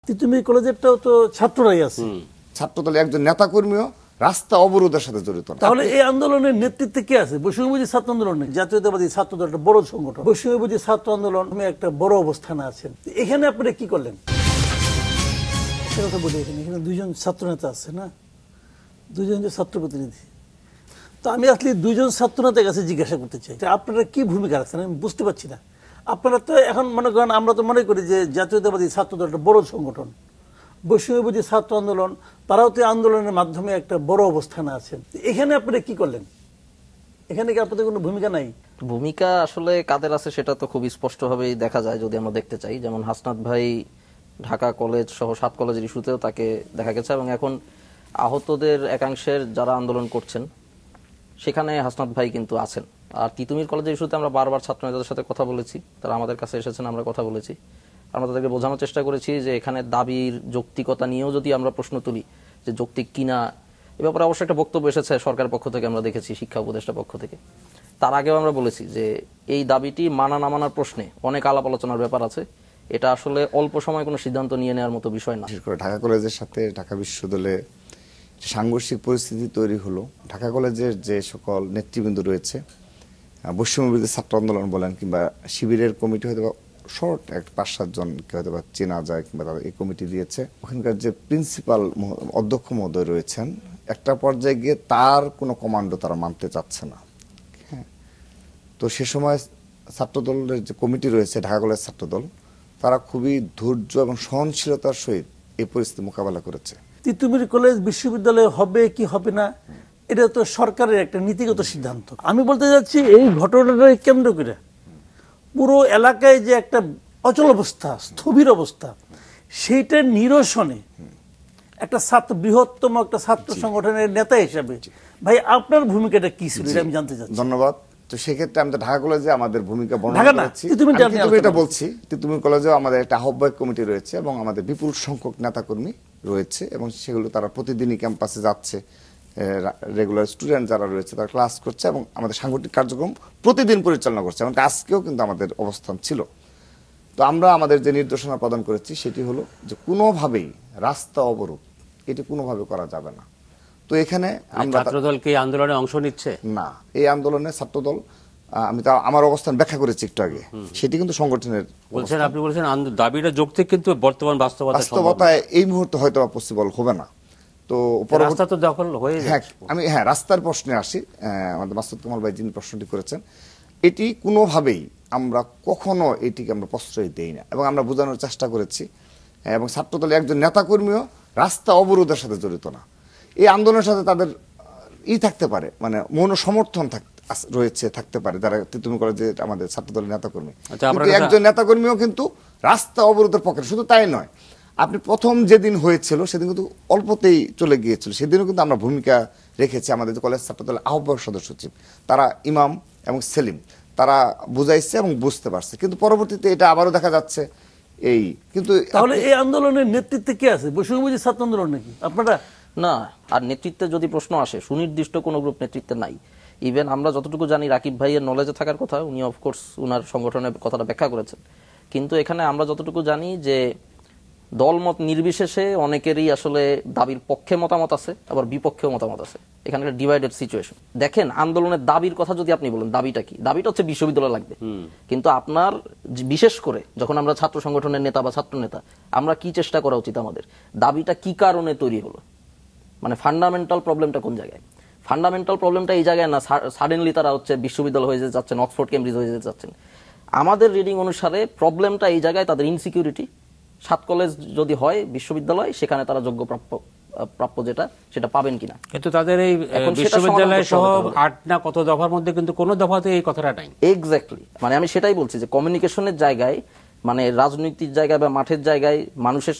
তিতুমির কলেজেরটাও তো ছাত্ররাই আছে। ছাত্রদলের একজন নেতাকর্মীও রাস্তা অবরোধের সাথে জড়িত। তাহলে এই আন্দোলনের নেতৃত্বে কে আছে? বৈষম্যবিরোধী ছাত্র আন্দোলন, জাতীয়তাবাদী ছাত্র দল একটা বড় সংগঠন, বৈষম্যবিরোধী ছাত্র আন্দোলন একটা বড় অবস্থানে আছেন। এখানে আপনারা কি করলেন? একটা কথা বলি, এখানে দুইজন ছাত্র নেতা আছে না, দুইজন যে ছাত্র প্রতিনিধি। তো আমি আসলে দুইজন ছাত্র নেতার কাছে জিজ্ঞাসা করতে চাই, আপনারা কি ভূমিকা রাখছেন আমি বুঝতে পারছি না। আপনারা তো এখন মনে করেন, আমরা তো মনে করি যে জাতীয়তাবাদী ছাত্র দল একটা বড় সংগঠন, বৈষম্যবিরোধী ছাত্র আন্দোলন তারাও তো আন্দোলনের মাধ্যমে একটা বড় অবস্থানে আছেন। এখানে আপনারা কি করলেন? এখানে কি আপনাদের কোনো ভূমিকা নাই? ভূমিকা আসলে কাদের আছে সেটা তো খুব স্পষ্টভাবেই দেখা যায় যদি আমরা দেখতে চাই। যেমন হাসনাত ভাই ঢাকা কলেজ সহ 7 কলেজের ইস্যুতেও তাকে দেখা গেছে, এবং এখন আহতদের একাংশের যারা আন্দোলন করছেন সেখানে হাসনাত ভাই কিন্তু আছেন। আর তিতুমির কলেজের ইস্যুতে আমরা বারবার ছাত্র নেতাদের সাথে কথা বলেছি, তারা আমাদের কাছে এসেছেন, আমরা কথা বলেছি, আমরা তাদেরকে বোঝানোর চেষ্টা করেছি যে এখানে দাবির যৌক্তিকতা নিয়েও যদি আমরা প্রশ্ন তুলি যে যৌক্তিক কিনা, এ ব্যাপারে অবশ্যই একটা বক্তব্য এসেছে সরকারের পক্ষ থেকে, আমরা দেখেছি শিক্ষা উপদেষ্টার পক্ষ থেকে। তার আগেও আমরা বলেছি যে এই দাবিটি মানা না মানার প্রশ্নে অনেক আলাপ আলোচনার ব্যাপার আছে, এটা আসলে অল্প সময় কোনো সিদ্ধান্ত নিয়ে নেওয়ার মতো বিষয় না। বিশেষ করে ঢাকা কলেজের সাথে ঢাকা বিশ্ববিদ্যালয়ে সাংঘর্ষিক পরিস্থিতি তৈরি হলো। ঢাকা কলেজের যে সকল নেতৃবৃন্দ রয়েছে, বৈষম্যবিরোধী ছাত্র আন্দোলন বলেন কিংবা শিবিরের কমিটি হয়তো শর্ট একটা 5-7 জনকে হয়তো চেনা যায় কিংবা তারা এই কমিটি দিয়েছে। ওখানকার যে প্রিন্সিপাল অধ্যক্ষ মহোদয় রয়েছেন, একটা পর্যায়ে গিয়ে তার কোনো কমান্ডো তারা মানতে চাচ্ছে না। হ্যাঁ, তো সে সময় ছাত্রদলের যে কমিটি রয়েছে ঢাকা কলেজ ছাত্রদল, তারা খুবই ধৈর্য এবং সহনশীলতার সহিত এই পরিস্থিতি মোকাবেলা করেছে। তিতুমির কলেজ বিশ্ববিদ্যালয় হবে কি হবে না এটা তো সরকারের একটা নীতিগত সিদ্ধান্ত। আমি বলতে যাচ্ছি এই ঘটনাটাকে কেন্দ্র করে পুরো এলাকায় যে একটা অচল অবস্থা, স্থবির অবস্থা, সেইটার নিরসনে একটা ছাত্র, বৃহত্তম একটা ছাত্র সংগঠনের নেতা হিসাবে ভাই আপনার ভূমিকাটা কি ছিল আমি জানতে চাচ্ছি। ধন্যবাদ। তো সেক্ষেত্রে আমি তো ঢাকা কলেজে আমাদের ভূমিকা বর্ণনা করেছি। এটা বলছি তিতুমির কলেজেও আমাদের একটা আহ্বায়ক কমিটি রয়েছে এবং আমাদের বিপুল সংখ্যক নেতাকর্মী রয়েছে, এবং সেগুলো তারা প্রতিদিনই ক্যাম্পাসে যাচ্ছে, রেগুলার স্টুডেন্ট যারা রয়েছে তারা ক্লাস করছে এবং আমাদের সাংগঠনিক কার্যক্রম প্রতিদিন পরিচালনা করছে, এবং আজকেও কিন্তু আমাদের অবস্থান ছিল। তো আমরা আমাদের যে নির্দেশনা প্রদান করেছি সেটি হলো যে কোনোভাবেই রাস্তা অবরোধ এটি কোনোভাবে করা যাবে না। তো এখানে আমরা ছাত্রদল কি আন্দোলনে অংশ নিচ্ছে না, এই আন্দোলনে ছাত্রদল, আমি তা আমার অবস্থান ব্যাখ্যা করেছি একটু আগে, সেটি কিন্তু সংগঠনের বলছেন, আপনি বলছেন দাবিটা যৌক্তিক, কিন্তু বর্তমান বাস্তবতায় এই মুহূর্তে হয়তো পসিবল হবে না। তো রাস্তা তো দখল হয়ে যাচ্ছে। আমি রাস্তার প্রশ্নে আসি। আমাদের মাসুদ কামাল ভাই যিনি প্রশ্নটি করেছেন, এটি কোনোভাবেই আমরা কখনো এটিকে আমরা প্রশ্রয় দেই না, এবং আমরা বোঝানোর চেষ্টা করেছি, এবং ছাত্রদলের একজন নেতাকর্মীও রাস্তা অবরোধের সাথে জড়িত না। এই আন্দোলনের সাথে তাদের থাকতে পারে, মানে মৌন সমর্থন রয়েছে, থাকতে পারে যারা তিতুমির কলেজে আমাদের ছাত্রদলের নেতাকর্মী, একজন নেতাকর্মীও কিন্তু রাস্তা অবরোধের পক্ষে। শুধু তাই নয়, আপনি প্রথম যেদিন হয়েছিল সেদিন কিন্তু অল্পতেই চলে গিয়েছিল, সেদিনও কিন্তু আমরা ভূমিকা রেখেছি। আমাদের কলেজ ছাত্রদলের আহ্বায়ক সদস্য সচিব, তারা ইমাম এবং সেলিম, তারা বুঝাইছে এবং বুঝতে পারছে, কিন্তু পরবর্তীতে এটা আবারও দেখা যাচ্ছে এই। কিন্তু তাহলে এই আন্দোলনের নেতৃত্বে কে আছে? বৈষম্যবিরোধী ছাত্র আন্দোলন নাকি আপনারা? না, আর নেতৃত্বে যদি প্রশ্ন আসে, সুনির্দিষ্ট কোনো গ্রুপ নেতৃত্বে নাই। ইভেন আমরা যতটুকু জানি রাকিব ভাইয়ের নলেজে থাকার কথা, উনি অফকোর্স উনার সংগঠনের কথাটা ব্যাখ্যা করেছেন, কিন্তু এখানে আমরা যতটুকু জানি যে দলমত নির্বিশেষে অনেকেরই আসলে দাবির পক্ষে মতামত আছে, আবার বিপক্ষেও মতামত আছে। এখানে একটা ডিভাইডেড সিচুয়েশন। দেখেন, আন্দোলনের দাবির কথা যদি আপনি বলেন, দাবিটা কি? দাবিটা হচ্ছে বিশ্ববিদ্যালয় লাগবে, কিন্তু আপনার বিশেষ করে যখন আমরা ছাত্র সংগঠনের নেতা বা ছাত্র নেতা, আমরা কি চেষ্টা করা উচিত? আমাদের দাবিটা কি কারণে তৈরি হলো, মানে ফান্ডামেন্টাল প্রবলেমটা কোন জায়গায়? ফান্ডামেন্টাল প্রবলেমটা এই জায়গায় না সাডেনলি তারা হচ্ছে বিশ্ববিদ্যালয় হয়ে যেতে যাচ্ছেন, অক্সফোর্ড কেমব্রিজ হয়ে যেতে যাচ্ছেন। আমাদের রিডিং অনুসারে প্রবলেমটা এই জায়গায় তাদের ইনসিকিউরিটি। 7 কলেজ যদি হয় বিশ্ববিদ্যালয়, সেখানে তারা যোগ্য প্রাপ্য যেটা সেটা পাবেন কিনা। কিন্তু তাদের এই বিশ্ববিদ্যালয় সহ 8 না কত দফার মধ্যে কিন্তু কোনো দফাতে এই কথাটা নাই। এক্স্যাক্টলি, মানে আমি সেটাই বলছি যে কমিউনিকেশনের জায়গায়, মানে রাজনৈতিক জায়গায় বা মাঠের জায়গায়, মানুষের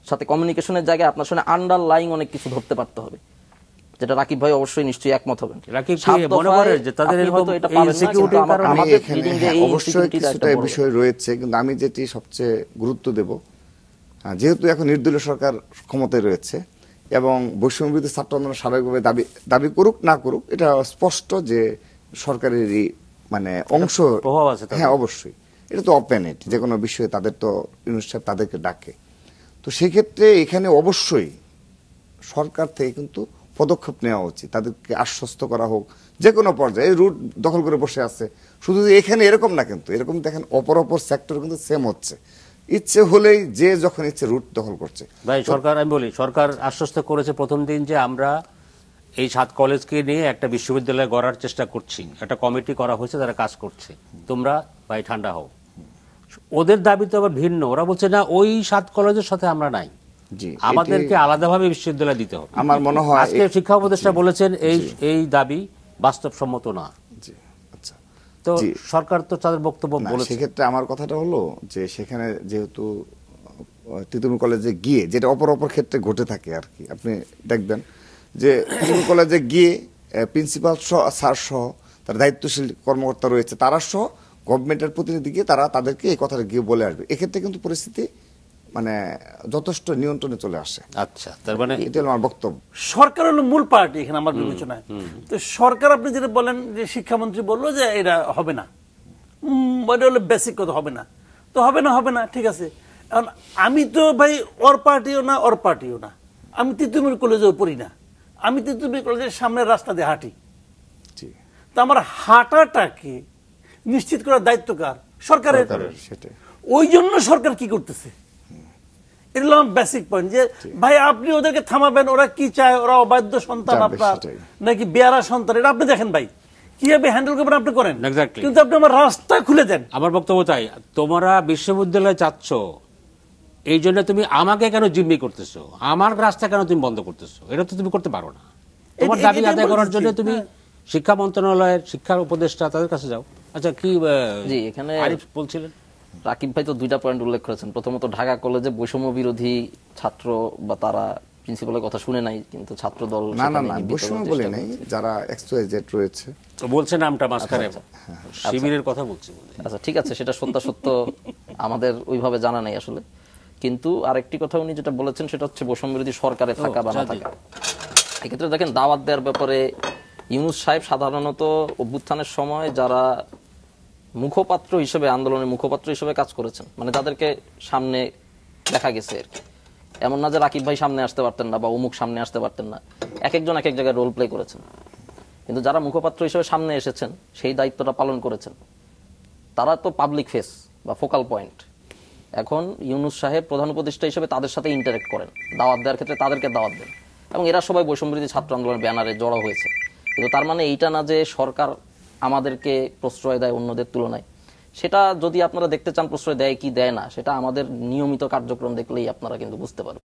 সাথে কমিউনিকেশনের জায়গায় আপনার সাথে আন্ডারলাইং অনেক কিছু ধরতে পারতে হবে, যেটা রাকিব ভাই অবশ্যই নিশ্চয়ই একমত হবেন। রাকিব কি মনে করে যে তাদের এরকম ইনসিকিউরিটির কারণে আমাদের অবশ্যই কিছুটা বিষয় রয়েছে, কিন্তু আমি যেটি সবচেয়ে গুরুত্ব দেব, যেহেতু এখন নির্দলীয় সরকার ক্ষমতায় রয়েছে এবং বৈষম্যবিরোধী ছাত্র আন্দোলন স্বাভাবিকভাবে দাবি করুক না করুক, এটা স্পষ্ট যে সরকারেরই মানে অংশ প্রভাব আছে। হ্যাঁ, অবশ্যই এটা তো ওপেন, যে কোনো বিষয়ে তাদের তো ইউনিট সাহেব তাদেরকে ডাকে। তো তো সেক্ষেত্রে এখানে অবশ্যই সরকার থেকে কিন্তু পদক্ষেপ নেওয়া উচিত, তাদেরকে আশ্বস্ত করা হোক যে কোনো পর্যায়ে। রুট দখল করে বসে আছে, শুধু যে এখানে এরকম না, কিন্তু এরকম দেখেন অপর সেক্টর কিন্তু সেম হচ্ছে, ইচ্ছে হলেই যে যখন ইচ্ছে রুট দখল করছে। ভাই সরকার, আমি বলি, সরকার আশ্বস্ত করেছে প্রথম দিন যে আমরা এই 7 কলেজকে নিয়ে একটা বিশ্ববিদ্যালয় গড়ার চেষ্টা করছি, একটা কমিটি করা হয়েছে, তারা কাজ করছে, তোমরা ভাই ঠান্ডা হও। ওদের দাবি তো আবার ভিন্ন, ওরা বলছে না ওই 7 কলেজের সাথে আমরা নাই, জি, আমাদেরকে আলাদাভাবে বিশ্ববিদ্যালয় দিতে হবে। আমার মনে হয় আজকে শিক্ষা উপদেষ্টা বলেছেন এই দাবি বাস্তবসম্মত না। জি, আচ্ছা, তো সরকার তো তাদের বক্তব্য বলেছে। সেক্ষেত্রে আমার কথাটা হলো যে সেখানে যেহেতু তিতুমির কলেজে গিয়ে যেটা অপর ক্ষেত্রে ঘটে থাকে আর কি, আপনি দেখবেন যে তিতুমির কলেজে গিয়ে প্রিন্সিপাল স্যার সহ তার দায়িত্বশীল কর্মকর্তা রয়েছে, তারা সহ গভর্নমেন্টের প্রতিনিধি গিয়ে তাদেরকে এই কথাটা গিয়ে বলে আসবে। এক্ষেত্রে কিন্তু পরিস্থিতি মানে যথেষ্ট নিয়ন্ত্রণে চলে আসে। আচ্ছা, তার মানে এটা হলো আমার বক্তব্য। সরকার হলো মূল পার্টি এখানে আমার বিবেচনায়। তো সরকার, আপনি যেটা বলেন যে শিক্ষামন্ত্রী বললো যে এটা হবে না, এটা হলো বেসিক কথা, হবে না তো হবে না, ঠিক আছে। এখন আমি তো ভাই ওর পার্টিও না ওর পার্টিও না, আমি তিতুমির কলেজেও পড়ি না, আমি তিতুমির কলেজের সামনের রাস্তা দিয়ে হাঁটি। তো আমার হাঁটাটাকে নিশ্চিত করার দায়িত্ব কার? সরকারের। সেটাই, ওই জন্য সরকার কি করতেছে, এটা হলো আমার বেসিক পয়েন্ট, যে ভাই আপনি ওদেরকে থামাবেন, ওরা কি চায়, ওরা অবাধ্য সন্তান আপনার নাকি বেয়ারা সন্তান, এটা আপনি দেখেন ভাই, কিভাবে হ্যান্ডেল করবেন আপনি করেন, কিন্তু আপনি আমার রাস্তা খুলে দেন। আমার বক্তব্য চাই, তোমরা বিশ্ববিদ্যালয় চাচ্ছ, এই জন্য তুমি আমাকে কেন জিম্মি করতেছো, আমার রাস্তা কেন তুমি বন্ধ করতেছো? এটা তো তুমি করতে পারো না। তোমার দাবি আদায় করার জন্য তুমি শিক্ষা মন্ত্রণালয়ের শিক্ষার উপদেষ্টা তাদের কাছে যাও। আচ্ছা, কি জি, এখানে আরিফ বলছিলেন? রাকিব ভাই তো 2টা পয়েন্ট উল্লেখ করেছেন। প্রথমত ঢাকা কলেজে বৈষম্য বিরোধী ছাত্র বা তারা প্রিন্সিপালের কথা শুনে নাই, কিন্তু ছাত্র দল না বৈষম্য বলে নাই, যারা এক্সওয়াইজেড রয়েছে তো বলছে নামটা মাঝখানে শিবিরের কথা বলছি। আচ্ছা, ঠিক আছে, সেটা সত্য আমাদের ওইভাবে জানা নাই আসলে। কিন্তু আরেকটি কথা উনি যেটা বলেছেন সেটা হচ্ছে বৈষম্য বিরোধী সরকারে থাকা বা না থাকা। এক্ষেত্রে দেখেন, দাওয়াত দেওয়ার ব্যাপারে ইউনূস সাহেব সাধারণত অভ্যুত্থানের সময় যারা মুখপাত্র হিসেবে, আন্দোলনের মুখপাত্র হিসেবে কাজ করেছেন, মানে যাদেরকে সামনে দেখা গেছে আর কি, এমন না যে রাকিব ভাই সামনে আসতে পারতেন না বা অমুক সামনে আসতে পারতেন না, এক একজন এক এক জায়গায় রোল প্লে করেছেন, কিন্তু যারা মুখপাত্র হিসেবে সামনে এসেছেন, সেই দায়িত্বটা পালন করেছেন, তারা তো পাবলিক ফেস বা ফোকাল পয়েন্ট। এখন ইউনূস সাহেব প্রধান উপদেষ্টা হিসেবে তাদের সাথে ইন্টারেক্ট করেন, দাওয়াত দেওয়ার ক্ষেত্রে তাদেরকে দাওয়াত দেন, এবং এরা সবাই বৈষম্যবিরোধী ছাত্র আন্দোলনের ব্যানারে জড়ো হয়েছে। কিন্তু তার মানে এইটা না যে সরকার আমাদেরকে প্রশ্রয় দেয় অন্যদের তুলনায়। সেটা যদি আপনারা দেখতে চান প্রশ্রয় দেয় কি দেয় না, সেটা আমাদের নিয়মিত কার্যক্রম দেখলেই আপনারা কিন্তু বুঝতে পারবেন।